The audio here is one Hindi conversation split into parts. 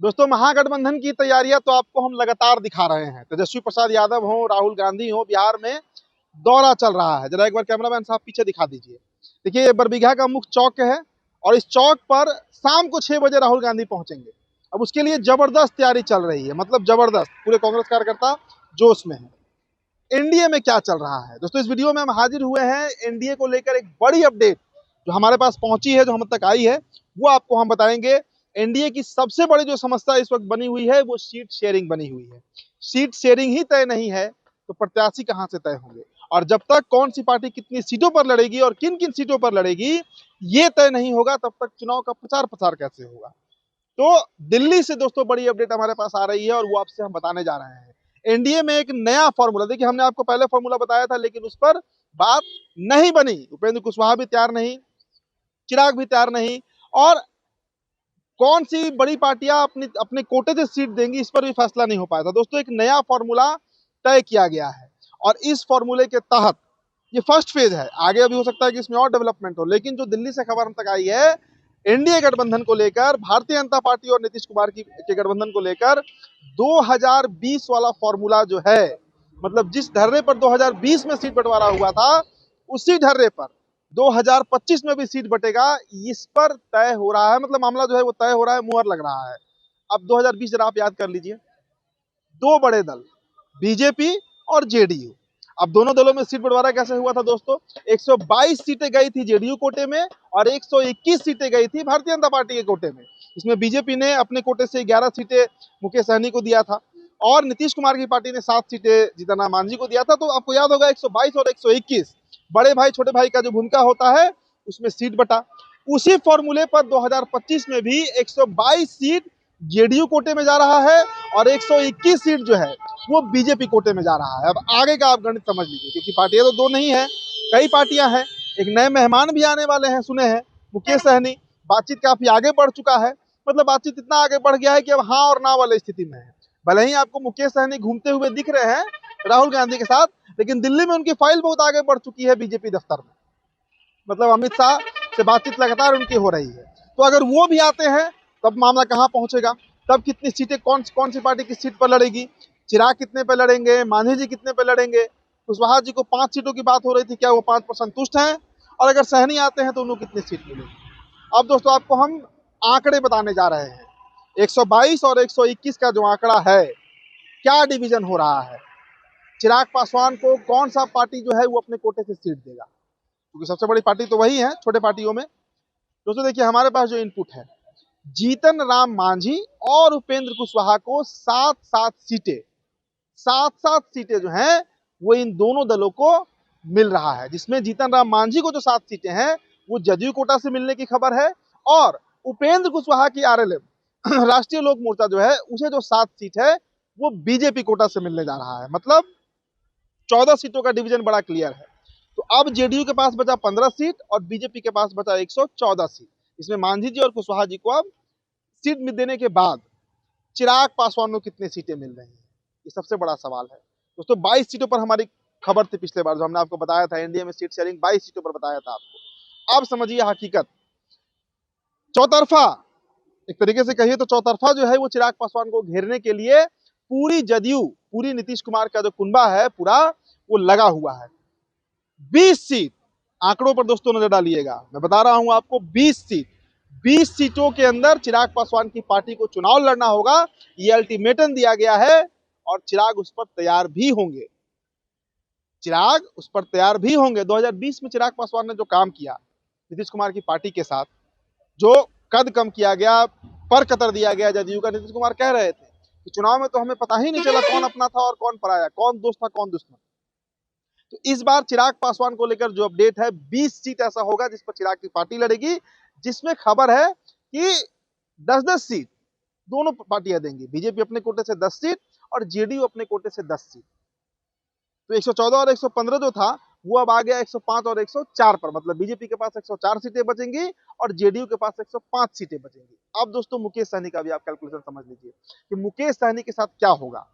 दोस्तों, महागठबंधन की तैयारियां तो आपको हम लगातार दिखा रहे हैं। तेजस्वी प्रसाद यादव हो, राहुल गांधी हो, बिहार में दौरा चल रहा है। जरा एक बार कैमरामैन साहब पीछे दिखा दीजिए। देखिए, ये बरबीघा का मुख्य चौक है और इस चौक पर शाम को 6 बजे राहुल गांधी पहुंचेंगे। अब उसके लिए जबरदस्त तैयारी चल रही है, मतलब जबरदस्त। पूरे कांग्रेस कार्यकर्ता जोश में है। एनडीए में क्या चल रहा है दोस्तों, इस वीडियो में हम हाजिर हुए हैं एनडीए को लेकर एक बड़ी अपडेट जो हमारे पास पहुंची है, जो हम तक आई है, वो आपको हम बताएंगे। एनडीए की सबसे बड़ी जो समस्या इस वक्त बनी हुई है वो सीट शेयरिंग बनी हुई है। सीट शेयरिंग ही तय नहीं है तो प्रत्याशी कहां से तय होंगे, और जब तक कौन सी पार्टी कितनी सीटों पर लड़ेगी और किन किन सीटों पर लड़ेगी ये तय नहीं होगा, तब तक चुनाव का प्रचार प्रसार कैसे होगा। तो दिल्ली से दोस्तों बड़ी अपडेट हमारे पास आ रही है और वो आपसे हम बताने जा रहे हैं। एनडीए में एक नया फॉर्मूला, देखिए हमने आपको पहले फॉर्मूला बताया था लेकिन उस पर बात नहीं बनी। उपेंद्र कुशवाहा भी तैयार नहीं, चिराग भी तैयार नहीं, और कौन सी बड़ी पार्टियां अपने अपने कोटे से सीट देंगी इस पर भी फैसला नहीं हो पाया था। दोस्तों, एक नया फॉर्मूला तय किया गया है और इस फॉर्मूले के तहत ये फर्स्ट फेज है। आगे अभी हो सकता है कि इसमें और डेवलपमेंट हो, लेकिन जो दिल्ली से खबर हम तक आई है एनडीए गठबंधन को लेकर, भारतीय जनता पार्टी और नीतीश कुमार के गठबंधन को लेकर 2020 वाला फॉर्मूला जो है, मतलब जिस ढर्रे पर 2020 में सीट बंटवारा हुआ था उसी ढर्रे पर 2025 में भी सीट बटेगा, इस पर तय हो रहा है। मतलब मामला जो है वो तय हो रहा है, मुहर लग रहा है। अब 2020 जरा आप याद कर लीजिए, दो बड़े दल बीजेपी और जेडीयू। अब दोनों दलों में सीट बंटवारा कैसे हुआ था दोस्तों, 122 सीटें गई थी जेडीयू कोटे में और 121 सीटें गई थी भारतीय जनता पार्टी के कोटे में। इसमें बीजेपी ने अपने कोटे से 11 सीटें मुकेश सहनी को दिया था और नीतीश कुमार की पार्टी ने 7 सीटें जीतन राम मांझी को दिया था। तो आपको याद होगा 122 और 121 बड़े भाई छोटे भाई का जो भूमिका होता है उसमें सीट बटा। उसी फॉर्मूले पर 2025 में भी 122 सीट जेडीयू कोटे में जा रहा है और 121 सीट जो है वो बीजेपी कोटे में जा रहा है। अब आगे का आप गणित समझ लीजिए, क्योंकि पार्टियां तो दो नहीं है, कई पार्टियां हैं। एक नए मेहमान भी आने वाले हैं, सुने हैं, मुकेश सहनी। बातचीत काफी आगे बढ़ चुका है, मतलब बातचीत इतना आगे बढ़ गया है कि अब हाँ और ना वाली स्थिति में है। भले ही आपको मुकेश सहनी घूमते हुए दिख रहे हैं राहुल गांधी के साथ, लेकिन दिल्ली में उनकी फाइल बहुत आगे बढ़ चुकी है बीजेपी दफ्तर में। मतलब अमित शाह से बातचीत लगातार उनकी हो रही है। तो अगर वो भी आते हैं तब मामला कहाँ पहुंचेगा, तब कितनी सीटें कौन सी पार्टी किस सीट पर लड़ेगी, चिराग कितने पे लड़ेंगे, मांझी जी कितने पे लड़ेंगे, कुशवाहा जी को 5 सीटों की बात हो रही थी, क्या वो 5 पर संतुष्ट हैं, और अगर सहनी आते हैं तो उनको कितनी सीट मिलेगी। अब दोस्तों आपको हम आंकड़े बताने जा रहे हैं। 122 और 121 का जो आंकड़ा है, क्या डिवीजन हो रहा है, चिराग पासवान को कौन सा पार्टी जो है वो अपने कोटे से सीट देगा, क्योंकि सबसे बड़ी पार्टी तो वही है छोटे पार्टियों में। दोस्तों देखिए, हमारे पास जो इनपुट है, जीतन राम मांझी और उपेंद्र कुशवाहा को 7-7 सीटें जो हैं वो इन दोनों दलों को मिल रहा है, जिसमें जीतन राम मांझी को जो 7 सीटें हैं वो जदयू कोटा से मिलने की खबर है, और उपेंद्र कुशवाहा की आरएलएम राष्ट्रीय लोक मोर्चा जो है उसे जो 7 सीट है वो बीजेपी कोटा से मिलने जा रहा है। मतलब 14 सीटों का डिवीजन बड़ा क्लियर है। तो अब जेडीयू के पास बचा 15 सीट और बीजेपी के पास बचा 114 सीट। इसमें मांझी जी और कुशवाहा जी को अब सीट देने के बाद चिराग पासवान को कितनी सीटें मिल रही हैं, ये सबसे बड़ा सवाल है। दोस्तों 22 सीटों पर हमारी खबर थी पिछले बार, जो हमने आपको बताया था एनडीए में सीट शेयरिंग 22 सीटों पर बताया था आपको। अब समझिए हकीकत, चौतरफा, एक तरीके से कहिए तो चौतरफा जो है वो चिराग पासवान को घेरने के लिए पूरी जदयू, पूरी नीतीश कुमार का जो कुनबा है पूरा, वो लगा हुआ है। 20 सीट, आंकड़ों पर दोस्तों नजर डालिएगा, मैं बता रहा हूं आपको, 20 सीटों के अंदर चिराग पासवान की पार्टी को चुनाव लड़ना होगा, ये अल्टीमेटम दिया गया है और चिराग उस पर तैयार भी होंगे। चिराग उस पर तैयार भी होंगे। 2020 में चिराग पासवान ने जो काम किया नीतीश कुमार की पार्टी के साथ, जो कद कम किया गया, पर कतर दिया गया जदयू का, नीतीश कुमार कह रहे थे कि चुनाव में तो हमें पता ही नहीं चला कौन अपना था और कौन पराया, कौन दोस्त था कौन दुश्मन। तो इस बार चिराग पासवान को लेकर जो अपडेट है, 20 सीट ऐसा होगा जिस पर चिराग की पार्टी लड़ेगी, जिसमें खबर है कि 10-10 सीट दोनों पार्टियां देंगी। बीजेपी अपने कोटे से 10 सीट और जेडीयू अपने कोटे से 10 सीट। तो 114 और 115 जो था वो अब आ गया 105 और 104 पर, मतलब बीजेपी के पास 104 सीटें बचेंगी और जेडीयू के पास 105 सीटें बचेंगी। अब दोस्तों मुकेश सहनी का भी आप कैलकुलेशन समझ लीजिए कि मुकेश सहनी के साथ क्या होगा।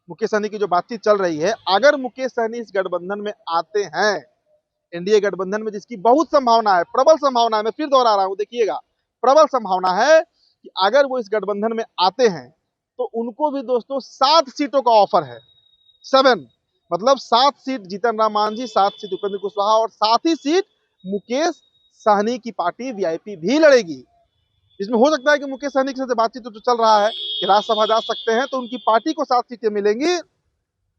मुकेश सहनी की जो बातचीत चल रही है, अगर मुकेश सहनी इस गठबंधन में आते हैं, एनडीए गठबंधन में जिसकी बहुत संभावना है, प्रबल संभावना है, मैं फिर दोहरा रहा हूं, देखिएगा प्रबल संभावना है, कि अगर वो इस गठबंधन में आते हैं तो उनको भी दोस्तों 7 सीटों का ऑफर है। 7 मतलब 7 सीट जीतन राम मांझी, 7 सीट उपेंद्र कुशवाहा और 7 ही सीट मुकेश सहनी की पार्टी वीआईपी भी लड़ेगी। इसमें हो सकता है कि मुकेश सहनी के साथ बातचीत तो चल रहा है कि राज्यसभा जा सकते हैं, तो उनकी पार्टी को 7 सीटें मिलेंगी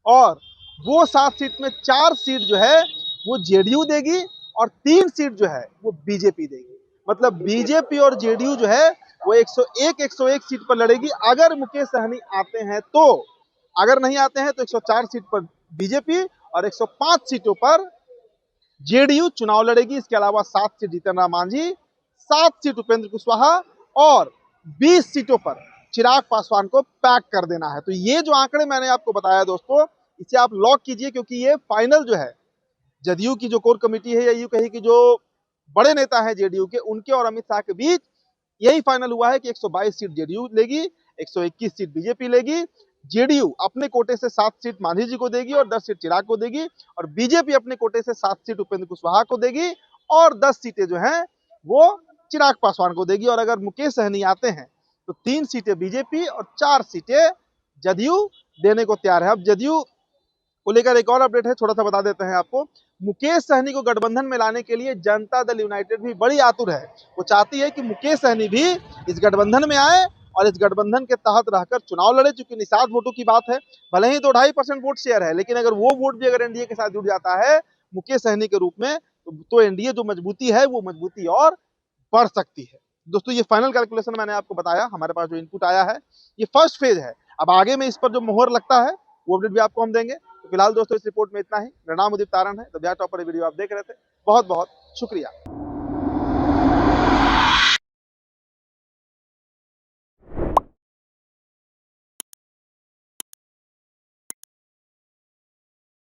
और वो 7 सीट में 4 सीट जो है वो जेडीयू देगी और 3 सीट जो है वो बीजेपी देगी। मतलब बीजेपी और जेडीयू जो है वो 101 सीट पर लड़ेगी अगर मुकेश सहनी आते हैं तो। अगर नहीं आते हैं तो 104 सीट पर बीजेपी और 105 सीटों पर जेडीयू चुनाव लड़ेगी। इसके अलावा 7 सीट जीतन राम मांझी, 7 सीट उपेंद्र कुशवाहा और 20 सीटों पर चिराग पासवान को पैक कर देना है। तो ये जो आंकड़े मैंने आपको बताया दोस्तों, इसे आप लॉक कीजिए, क्योंकि ये फाइनल जो है जदयू की जो कोर कमेटी है या यूं कही कि जो बड़े नेता हैं जेडीयू के, उनके और अमित शाह के बीच यही फाइनल हुआ है कि 122 सीट जेडीयू लेगी, 121 सीट बीजेपी लेगी। जेडीयू अपने कोटे से 7 सीट मांझी जी को देगी और 10 सीट चिराग को देगी और बीजेपी अपने कोटे से 7 सीट उपेंद्र कुशवाहा को देगी और 10 सीटें जो हैं वो चिराग पासवान को देगी। और अगर मुकेश सहनी आते हैं तो 3 सीटें बीजेपी और 4 सीटें जदयू देने को तैयार है। अब जदयू को लेकर एक और अपडेट है, थोड़ा सा बता देते हैं आपको। मुकेश सहनी को गठबंधन में लाने के लिए जनता दल यूनाइटेड भी बड़ी आतुर है। वो चाहती है कि मुकेश सहनी भी इस गठबंधन में आए और इस गठबंधन के तहत रहकर चुनाव लड़े। चूंकि निषाद वोटों की बात है, भले ही 2-2.5% वोट शेयर है, लेकिन अगर वो वोट भी अगर एनडीए के साथ जुड़ जाता है मुकेश सहनी के रूप में तो एनडीए जो मजबूती है वो मजबूती और बढ़ सकती है। दोस्तों ये फाइनल कैलकुलेशन मैंने आपको बताया, हमारे पास जो इनपुट आया है ये फर्स्ट फेज है। अब आगे में इस पर जो मोहर लगता है वो अपडेट भी आपको हम देंगे। तो फिलहाल दोस्तों इस रिपोर्ट में इतना ही। मेरा नाम उदित तारण है, द बिहार टॉपर वीडियो आप देख रहे थे। बहुत बहुत शुक्रिया।